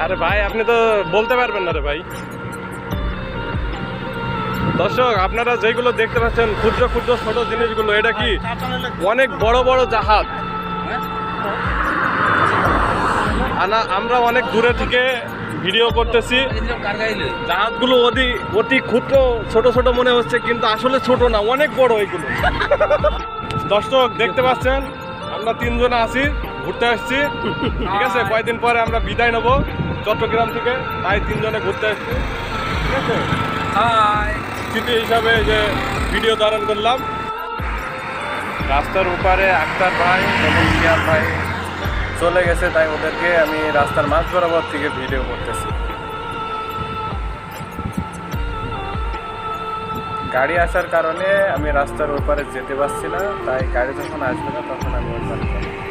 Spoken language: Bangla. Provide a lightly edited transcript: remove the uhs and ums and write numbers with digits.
আরে ভাই আপনি তো বলতে পারবেন না রে ভাই। দর্শক আপনারা যেগুলো দেখতে পাচ্ছেন ক্ষুদ্র ক্ষুদ্র ছোট জিনিসগুলো, এটা কি অনেক বড় বড় জাহাজ। আমরা অনেক দূরে থেকে ভিডিও করতেছি, জাহাজগুলো অতি ক্ষুদ্র ছোট ছোট মনে হচ্ছে, কিন্তু আসলে ছোট না, অনেক বড় এগুলো। দর্শক দেখতে পাচ্ছেন আমরা তিনজনে আছি, ঘুরতে আসছি, ঠিক আছে। কয়েকদিন পরে আমরা বিদায় নেবো চট্টগ্রাম থেকে, তাই তিনজনে ঘুরতে আসছি, ঠিক আছে। স্মৃতি হিসাবে যে ভিডিও ধারণ করলাম। রাস্তার ওপারে আক্তার ভাই এবং শিয়াল ভাই চলে গেছে, তাই ওদেরকে আমি রাস্তার মাঝ বরাবর থেকে ভিডিও করতেছি। গাড়ি আসার কারণে আমি রাস্তার ওপারে যেতে পারছি না, তাই গাড়ি যখন আসবে না তখন আমি ওপারে যাবো।